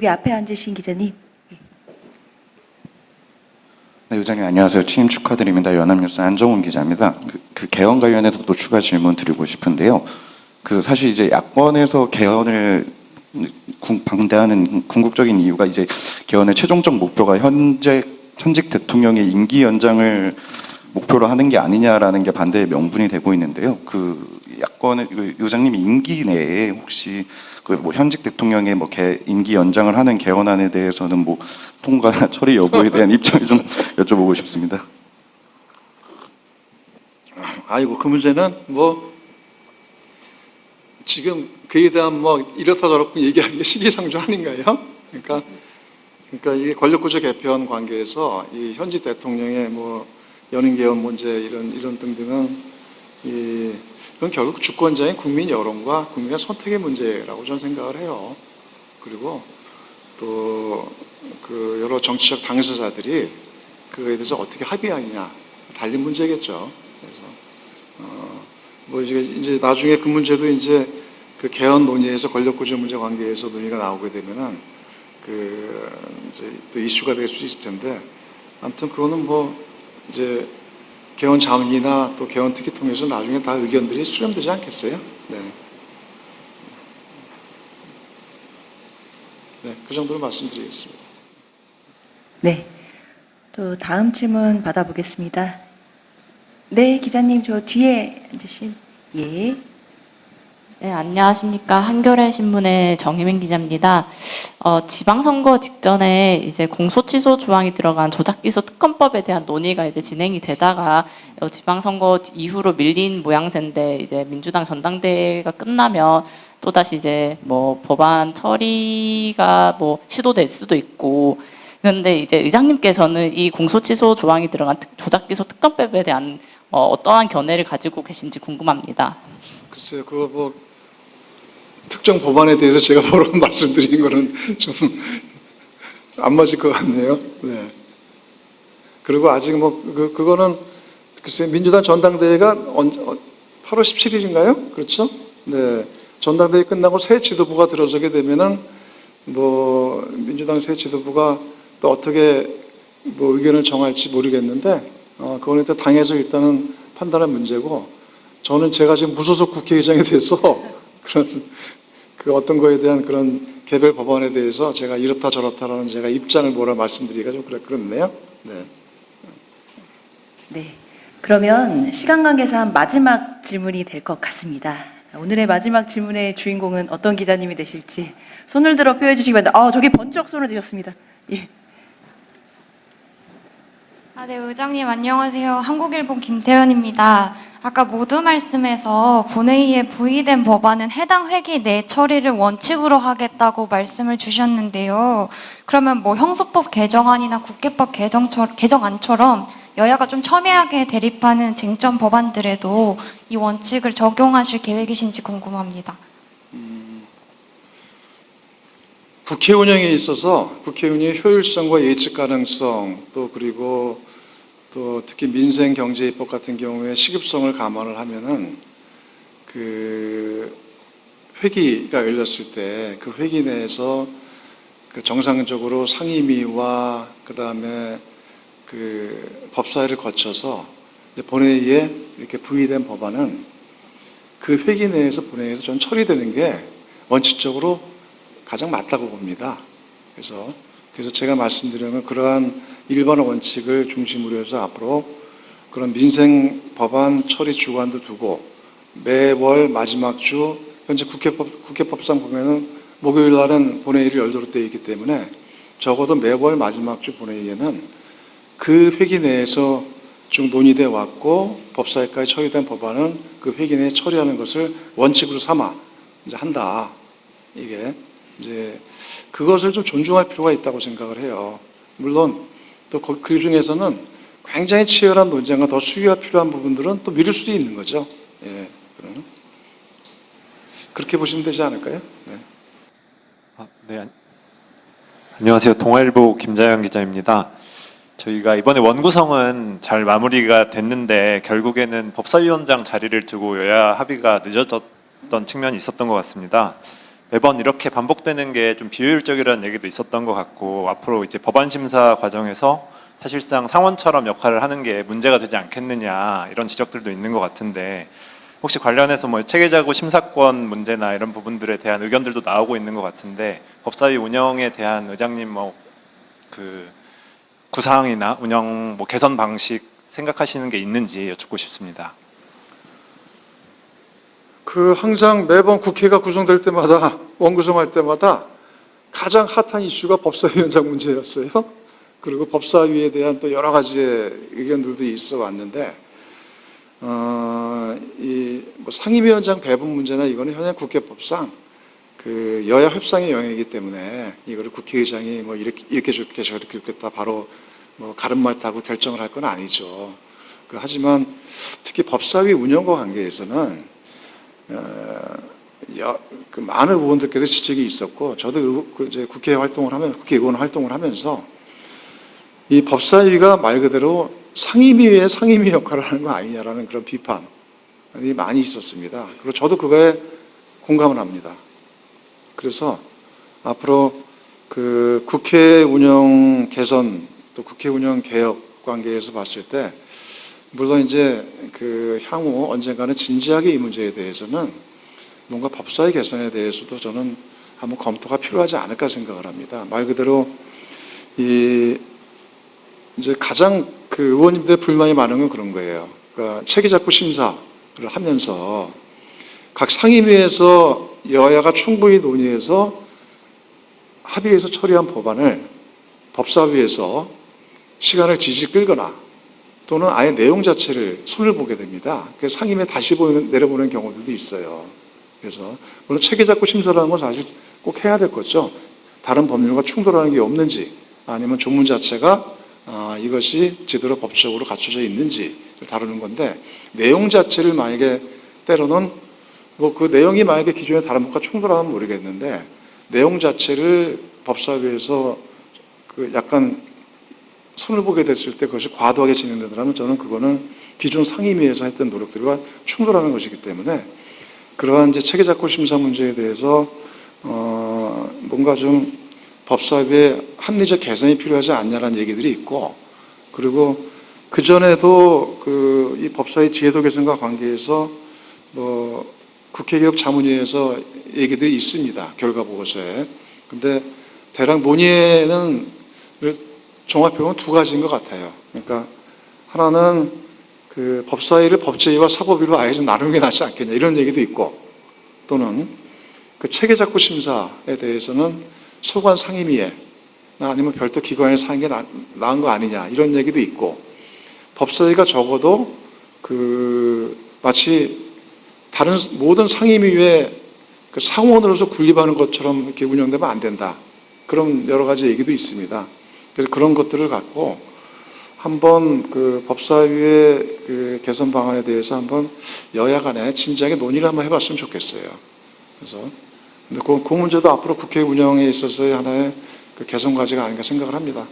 여기 앞에 앉으신 기자님. 네, 의장님 안녕하세요. 취임 축하드립니다. 연합뉴스 안정훈 기자입니다. 그 개헌 관련해서도 추가 질문 드리고 싶은데요. 사실 이제 야권에서 개헌을 반대하는 궁극적인 이유가 이제 개헌의 최종적 목표가 현직 대통령의 임기 연장을 목표로 하는 게 아니냐라는 게 반대의 명분이 되고 있는데요. 야권의 의장님이 임기 내에 혹시 현직 대통령의 임기 연장을 하는 개헌안에 대해서는 통과 처리 여부에 대한 입장을 좀 여쭤보고 싶습니다. 아이고, 그 문제는 지금 그에 대한 이렇다 저렇다 얘기하는 게 시기상조 아닌가요? 그러니까 이게 권력구조 개편 관계에서 이 현직 대통령의 연임 개헌 문제 이런 등등은 그건 결국 주권자인 국민 여론과 국민의 선택의 문제라고 저는 생각을 해요. 그리고 또 여러 정치적 당사자들이 그거에 대해서 어떻게 합의하느냐 달린 문제겠죠. 그래서 이제 나중에 그 문제도 이제 그 개헌 논의에서 권력구조 문제 관계에서 논의가 나오게 되면은 이제 또 이슈가 될 수 있을 텐데, 아무튼 그거는 이제 개헌 자문이나 또 개헌 특위 통해서 나중에 다 의견들이 수렴되지 않겠어요? 네. 네, 그 정도로 말씀드리겠습니다. 네. 또 다음 질문 받아보겠습니다. 네, 기자님 저 뒤에 앉으신. 예. 네, 안녕하십니까. 한겨레 신문의 정혜민 기자입니다. 지방선거 직전에 이제 공소취소 조항이 들어간 조작기소 특검법에 대한 논의가 이제 진행이 되다가 지방선거 이후로 밀린 모양새인데, 이제 민주당 전당대회가 끝나면 또다시 이제 법안 처리가 시도될 수도 있고, 그런데 이제 의장님께서는 이 공소취소 조항이 들어간 조작기소 특검법에 대한 어떠한 견해를 가지고 계신지 궁금합니다. 글쎄요, 특정 법안에 대해서 제가 바로 말씀드린 거는 좀 안 맞을 것 같네요. 네. 그리고 아직 그거는 글쎄 민주당 전당대회가 8월 17일인가요? 그렇죠? 네. 전당대회 끝나고 새 지도부가 들어서게 되면은 민주당 새 지도부가 또 어떻게 의견을 정할지 모르겠는데, 그거는 또 당에서 일단은 판단할 문제고, 저는 제가 지금 무소속 국회의장이 돼서 어떤 거에 대한 그런 개별 법안에 대해서 제가 이렇다 저렇다라는 제가 입장을 말씀드리기가 좀 그렇네요. 네. 네. 그러면 시간 관계상 마지막 질문이 될 것 같습니다. 오늘의 마지막 질문의 주인공은 어떤 기자님이 되실지 손을 들어 표해 주시기 바랍니다. 저기 번쩍 손을 드셨습니다. 예. 네, 의장님 안녕하세요. 한국일보 김태현입니다. 아까 모두 말씀에서 본회의에 부의된 법안은 해당 회기 내 처리를 원칙으로 하겠다고 말씀을 주셨는데요. 그러면 형소법 개정안이나 국회법 개정안처럼 여야가 좀 첨예하게 대립하는 쟁점 법안들에도 이 원칙을 적용하실 계획이신지 궁금합니다. 국회 운영에 있어서 국회 운영의 효율성과 예측 가능성, 그리고 특히 민생 경제 입법 같은 경우에 시급성을 감안을 하면은 회기가 열렸을 때 그 회기 내에서 정상적으로 상임위와 그다음에 법사위를 거쳐서 본회의에 이렇게 부의된 법안은 그 회기 내에서 본회의에서 전 처리되는 게 원칙적으로 가장 맞다고 봅니다. 그래서 제가 말씀드리는 그러한 일반 원칙을 중심으로 해서 앞으로 그런 민생 법안 처리 주관도 두고, 매월 마지막 주, 현재 국회법상 보면은 목요일 날은 본회의를 열도록 되어 있기 때문에 적어도 매월 마지막 주 본회의에는 그 회기 내에서 쭉 논의돼 왔고 법사위까지 처리된 법안은 그 회기 내에 처리하는 것을 원칙으로 삼아 이제 한다. 이게 이제 그것을 좀 존중할 필요가 있다고 생각을 해요. 물론 또 그 중에서는 굉장히 치열한 논쟁과 더 수위가 필요한 부분들은 또 미룰 수도 있는 거죠. 예, 그렇게 보시면 되지 않을까요? 네. 네. 안녕하세요. 동아일보 김자영 기자입니다. 저희가 이번에 원구성은 잘 마무리가 됐는데 결국에는 법사위원장 자리를 두고 여야 합의가 늦어졌던 측면이 있었던 것 같습니다. 매번 이렇게 반복되는 게 좀 비효율적이라는 얘기도 있었던 것 같고, 앞으로 이제 법안 심사 과정에서 사실상 상원처럼 역할을 하는 게 문제가 되지 않겠느냐 이런 지적들도 있는 것 같은데, 혹시 관련해서 뭐 체계자구 심사권 문제나 이런 부분들에 대한 의견들도 나오고 있는 것 같은데, 법사위 운영에 대한 의장님 뭐 그 구상이나 운영 뭐 개선 방식 생각하시는 게 있는지 여쭙고 싶습니다. 항상 매번 국회가 구성될 때마다 원구성할 때마다 가장 핫한 이슈가 법사위원장 문제였어요. 그리고 법사위에 대한 또 여러 가지의 의견들도 있어 왔는데, 뭐 상임위원장 배분 문제나 이거는 현행 국회법상 그 여야 협상의 영역이기 때문에 이거를 국회의장이 뭐 이렇게 좋겠다 저렇게 좋겠다 바로 뭐 가름말 타고 결정을 할 건 아니죠. 하지만 특히 법사위 운영과 관계에서는 그 많은 의원들께서 지적이 있었고, 저도 이제 국회의원 활동을 하면서 이 법사위가 말 그대로 상임위의 상임위 역할을 하는 거 아니냐라는 그런 비판이 많이 있었습니다. 그리고 저도 그거에 공감을 합니다. 그래서 앞으로 그 국회 운영 개선 또 국회 운영 개혁 관계에서 봤을 때, 물론 이제 그 향후 언젠가는 진지하게 이 문제에 대해서는 뭔가 법사위 개선에 대해서도 저는 한번 검토가 필요하지 않을까 생각을 합니다. 말 그대로 이제 가장 그 의원님들 불만이 많은 건 그런 거예요. 그러니까 체계자구 심사를 하면서 각 상임위에서 여야가 충분히 논의해서 합의해서 처리한 법안을 법사위에서 시간을 지지 끌거나 또는 아예 내용 자체를 손을 보게 됩니다. 그래서 상임위에 다시 내려보는 경우들도 있어요. 그래서 물론 체계자구 심사라는 건 사실 꼭 해야 될 거죠. 다른 법률과 충돌하는 게 없는지, 아니면 조문 자체가 이것이 제대로 법적으로 갖춰져 있는지를 다루는 건데, 내용 자체를 만약에 때로는 뭐 그 내용이 만약에 기존의 다른 법과 충돌하면 모르겠는데, 내용 자체를 법사위에서 그 약간 손을 보게 됐을 때 그것이 과도하게 진행되더라면 저는 그거는 기존 상임위에서 했던 노력들과 충돌하는 것이기 때문에, 그러한 이제 체계자구 심사 문제에 대해서 뭔가 좀 법사위의 합리적 개선이 필요하지 않냐라는 얘기들이 있고, 그리고 그 전에도 이 법사위 제도 개선과 관계해서 뭐 국회개혁 자문위에서 얘기들이 있습니다. 결과 보고서에. 근데 대략 논의에는 종합해보면 두 가지인 것 같아요. 그러니까 하나는 그 법사위를 법제위와 사법위로 아예 좀 나누는 게 낫지 않겠냐 이런 얘기도 있고, 또는 그 체계자구 심사에 대해서는 소관 상임위에 아니면 별도 기관에서 하는 게 나은 거 아니냐 이런 얘기도 있고, 법사위가 적어도 그 마치 다른 모든 상임위의 그 상원으로서 군림하는 것처럼 이렇게 운영되면 안 된다. 그런 여러 가지 얘기도 있습니다. 그래서 그런 것들을 갖고 한번 그 법사위의 그 개선 방안에 대해서 한번 여야 간에 진지하게 논의를 한번 해봤으면 좋겠어요. 그래서 근데 그 문제도 앞으로 국회 운영에 있어서의 하나의 그 개선 과제가 아닌가 생각을 합니다.